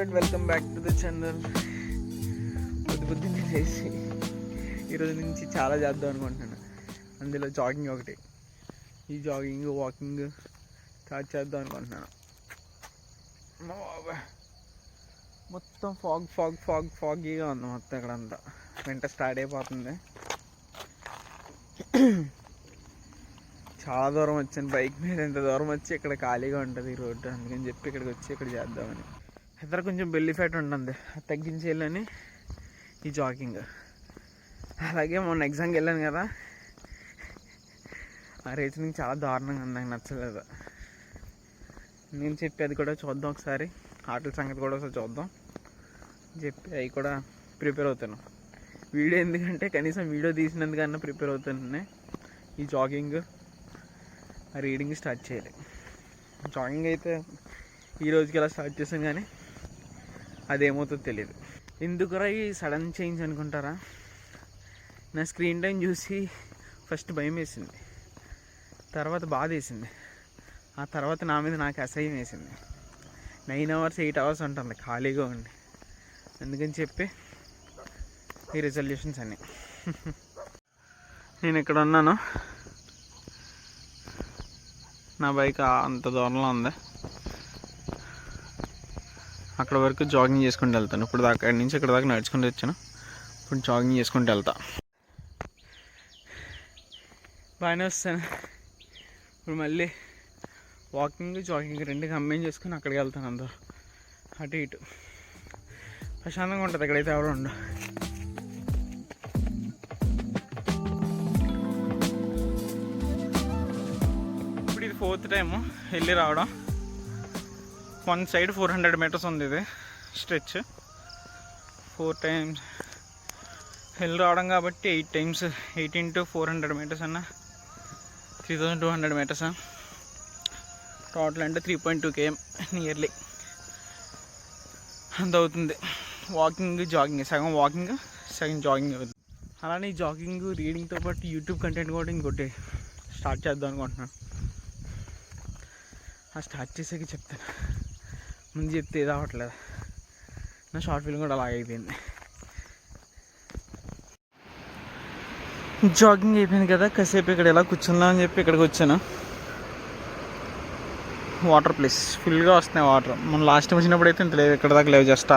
And welcome back to the channel. పొద్దున్నే చేసి ఈరోజు నుంచి చాలా చేద్దాం అనుకుంటున్నాను. అందులో జాగింగ్ ఒకటి. ఈ జాగింగ్ వాకింగ్ స్టార్ట్ చేద్దాం అనుకుంటున్నాను. మొత్తం ఫాగీగా ఉంది మొత్తం ఇక్కడంతా. వెంట స్టార్ట్ అయిపోతుంది. చాలా దూరం వచ్చాను బైక్ మీద. ఎంత దూరం వచ్చి ఇక్కడ ఖాళీగా ఉంటుంది ఈ రోడ్డు, అందుకని చెప్పి ఇక్కడికి వచ్చి ఇక్కడ చేద్దామని. ఇద్దరు కొంచెం బెల్లి ఫ్యాట్ ఉంటుంది, అది తగ్గించేయాలని ఈ జాగింగ్. అలాగే మొన్న ఎగ్జామ్కి వెళ్ళాను కదా, ఆ రీజనింగ్ చాలా దారుణంగా ఉంది, నాకు నచ్చలేదు. నేను చెప్పి అది కూడా చూద్దాం ఒకసారి, ఆటల సంగతి కూడా ఒకసారి చూద్దాం చెప్పి అవి కూడా ప్రిపేర్ అవుతాను. వీడియో ఎందుకంటే కనీసం వీడియో తీసినందుకన్నా ప్రిపేర్ అవుతాను. ఈ జాగింగ్ రీడింగ్ స్టార్ట్ చేయాలి. జాగింగ్ అయితే ఈ రోజుకి ఎలా స్టార్ట్ చేసాను, కానీ అదేమవుతుందో తెలియదు. ఎందుకురా ఈ సడన్ చేంజ్ అనుకుంటారా? నా స్క్రీన్ టైం చూసి ఫస్ట్ భయం వేసింది, తర్వాత బాధ వేసింది, ఆ తర్వాత నా మీద నాకు అసహ్యం వేసింది. 9 hours 8 hours ఉంటుంది ఖాళీగా ఉండి. అందుకని చెప్పి ఈ రిజల్యూషన్స్ అన్నీ. నేను ఇక్కడ ఉన్నాను, నా బైక్ అంత దూరంలో ఉంది. అక్కడ వరకు జాగింగ్ చేసుకుంటూ వెళ్తాను. ఇప్పుడు దాకా అక్కడి నుంచి ఇక్కడ దాకా నడుచుకుంటూ వచ్చాను. ఇప్పుడు జాగింగ్ చేసుకుంటూ వెళ్తా. బాగానే వస్తాను. ఇప్పుడు మళ్ళీ వాకింగ్ జాగింగ్ రెండు కంబైన్ చేసుకుని అక్కడికి వెళ్తాను. అందరూ అటు ఇటు ప్రశాంతంగా ఉంటుంది. ఎక్కడైతే ఎవరు ఉండవు. ఇప్పుడు ఇది 4th టైము వెళ్ళి రావడం. వన్ సైడ్ 400 meters ఉంది ఇది స్ట్రెచ్. 4 times వెళ్ళి రావడం కాబట్టి 8 times 8 into 400 meters అన్న 3200 meters టోటల్. అంటే 3.2 km నియర్లీ అంత అవుతుంది. వాకింగ్ జాగింగ్, సగం వాకింగ్ సగం జాగింగ్ అవుతుంది. అలానే ఈ జాగింగ్ రీడింగ్తో పాటు యూట్యూబ్ కంటెంట్ కూడా ఇంకోటి స్టార్ట్ చేద్దాం అనుకుంటున్నాను. ఆ స్టార్ట్ చేసాక చెప్తాను, ముందు చెప్తే ఏదో అవ్వట్లేదు. నా షార్ట్ ఫిల్మ్ కూడా అలాగే అయిపోయింది. జాగింగ్ అయిపోయింది కదా, కాసేపు ఇక్కడ ఎలా కూర్చుందాం అని చెప్పి ఇక్కడికి వచ్చాను. వాటర్ ప్లేస్ ఫుల్గా వస్తున్నాయి వాటర్. మనం లాస్ట్ టైం వచ్చినప్పుడు అయితే ఇంత లేవు, ఇక్కడ దాకా లేవు, జస్ట్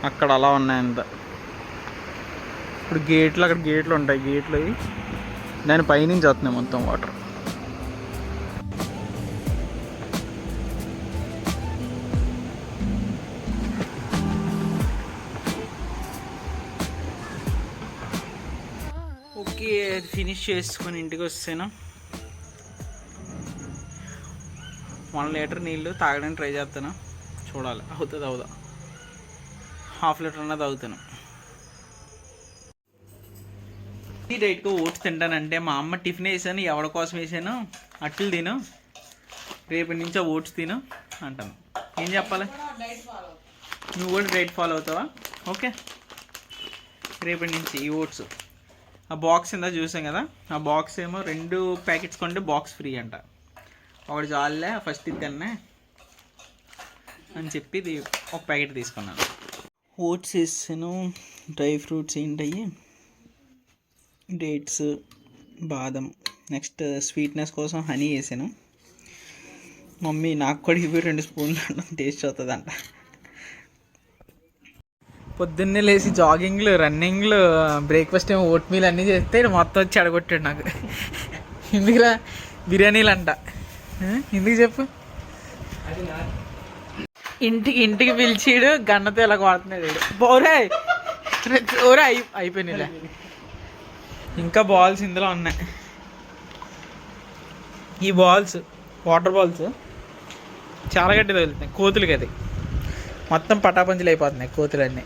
అక్కడ అలా ఉన్నాయి అంత. ఇప్పుడు అక్కడ గేట్లు ఉంటాయి, గేట్లు అవి దాని పైనుంచి వస్తున్నాయి మొత్తం వాటర్. ఓకే, అది ఫినిష్ చేసుకొని ఇంటికి వస్తాను. 1 liter నీళ్ళు తాగడానికి ట్రై చేస్తాను, చూడాలి అవుతుంది అవుదా. 1/2 liter అన్నది తాగుతాను. ఈ డైట్గా ఓట్స్ తింటానంటే మా అమ్మ టిఫిన్ వేసాను, ఎవరి కోసం వేసాను, అట్లు తిను, రేపటి నుంచి ఓట్స్ తిను అంటాను. ఏం చెప్పాలి? నువ్వు కూడా డైట్ ఫాలో అవుతావా? ఓకే, రేపటి నుంచి ఈ ఓట్స్. ఆ బాక్స్ ఇందా చూసాం కదా, ఆ బాక్స్ ఏమో 2 ప్యాకెట్స్ కొంటే బాక్స్ ఫ్రీ అంట. ఒకటి చాలే ఫస్ట్ ఇది కన్నా అని చెప్పి ఇది ఒక ప్యాకెట్ తీసుకున్నాను. ఓట్స్ వేసాను. డ్రై ఫ్రూట్స్ ఏంటయ్యి, డేట్స్, బాదం, నెక్స్ట్ స్వీట్నెస్ కోసం హనీ వేసాను. మమ్మీ నాకు కూడా ఇవి 2 స్పూన్లు టేస్ట్ అవుతుందంట. పొద్దున్నే లేచి జాగింగ్లు, రన్నింగ్లు, బ్రేక్ఫాస్ట్ ఏమో ఓట్ మీల్ అన్నీ చేస్తే మొత్తం వచ్చి అడగొట్టాడు నాకు. ఎందుకురా బిర్యానీలు అంట, ఎందుకు చెప్పు? ఇంటికి పిలిచిడు, గన్నతో ఇలా కొడుతున్నాడు. ఓరే ఓరే అయిపోయినాయిలే. ఇంకా బాల్స్ ఇందులో ఉన్నాయి. ఈ బాల్స్ వాటర్ బాల్స్ చాలా గట్టిగా వెళ్తున్నాయి. కోతులకి అది మొత్తం పటాపంచులు అయిపోతున్నాయి కోతులన్నీ.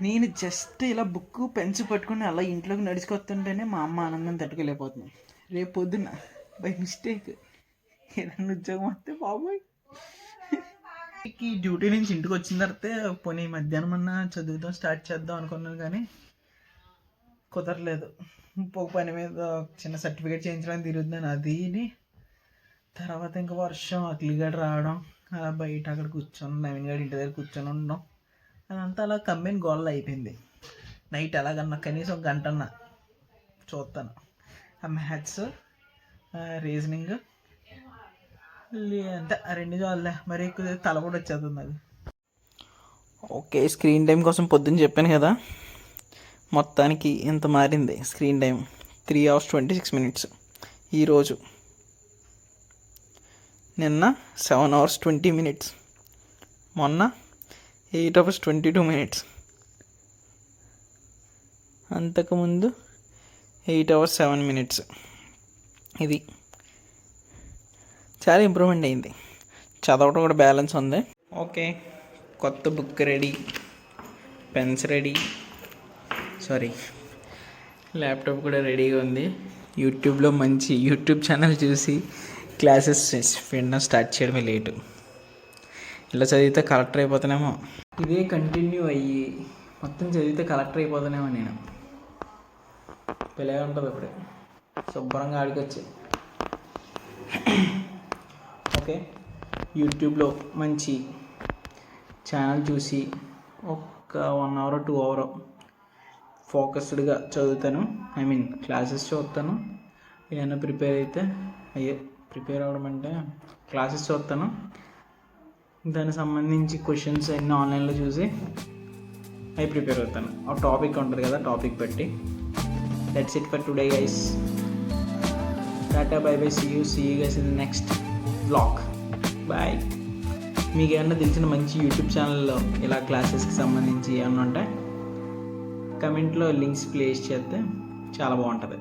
నేను జస్ట్ ఇలా బుక్ పెన్స్ పట్టుకుని అలా ఇంట్లోకి నడుచుకొస్తుంటేనే మా అమ్మ ఆనందం తట్టుకోలేకపోతున్నాయి. రేపు పొద్దున్న బై మిస్టేక్ ఏదన్నా ఉద్యోగం వస్తే బాబోయ్. ఈ డ్యూటీ నుంచి ఇంటికి వచ్చిన తర్వాత పోనీ మధ్యాహ్నం అన్నా చదువుతాం స్టార్ట్ చేద్దాం అనుకున్నాను, కానీ కుదరలేదు. ఇంకొక పని మీద చిన్న సర్టిఫికేట్ చేయించడానికి తిరుగుతున్నాను. అది తర్వాత ఇంకా వర్షం అగ్లిగడ్ రావడం, అలా బయట అక్కడ కూర్చొని నవీన్ గారి ఇంటి దగ్గర కూర్చొని ఉన్నాం. అదంతా అలా కంబైన్ గోల్లో అయిపోయింది. నైట్ ఎలాగన్నా కనీసం ఒక గంటన్న చూస్తాను ఆ మ్యాథ్స్, రీజనింగ్, అంతే ఆ రెండు చాలులే, మరి ఎక్కువ తల కూడా వచ్చేస్తుంది అది. ఓకే, స్క్రీన్ టైం కోసం పొద్దున్న చెప్పాను కదా, మొత్తానికి ఇంత మారింది స్క్రీన్ టైం. 3 hours 26 minutes ఈరోజు. నిన్న 7 hours 20 minutes, మొన్న 8 hours 22 minutes, అంతకుముందు 8 hours 7 minutes. ఇది చాలా ఇంప్రూవ్మెంట్ అయింది. చదవటం కూడా బ్యాలెన్స్ ఉంది. ఓకే, కొత్త book ready, pens ready, laptop కూడా రెడీగా ఉంది. యూట్యూబ్లో మంచి యూట్యూబ్ ఛానల్ చూసి క్లాసెస్ వినడం స్టార్ట్ చేయడమే లేటు. ఇలా చదివితే కలెక్టర్ అయిపోతానేమో, ఇదే కంటిన్యూ అయ్యి మొత్తం చదివితే కలెక్టర్ అయిపోతానేమో నేను. పిల్లగా ఉంటుంది అప్పుడే శుభ్రంగా ఆడికొచ్చి. ఓకే, యూట్యూబ్లో మంచి ఛానల్ చూసి ఒక 1 hour 2 hour ఫోకస్డ్గా చదువుతాను. క్లాసెస్ చూస్తాను. ఏదైనా ప్రిపేర్ అవ్వడం అంటే క్లాసెస్ చూస్తాను. దానికి సంబంధించి క్వశ్చన్స్ అన్నీ ఆన్లైన్లో చూసి అవి ప్రిపేర్ అవుతాను. ఆ టాపిక్ ఉంటుంది కదా, టాపిక్ బట్టి. That's it for today guys. Tata bye bye, see you guys in the next vlog. Bye. మీకు ఏమన్నా తెలిసిన మంచి యూట్యూబ్ ఛానల్లో ఇలా క్లాసెస్కి సంబంధించి ఏమన్నా ఉంటే కమెంట్లో లింక్స్ ప్లేస్ చేస్తే చాలా బాగుంటుంది.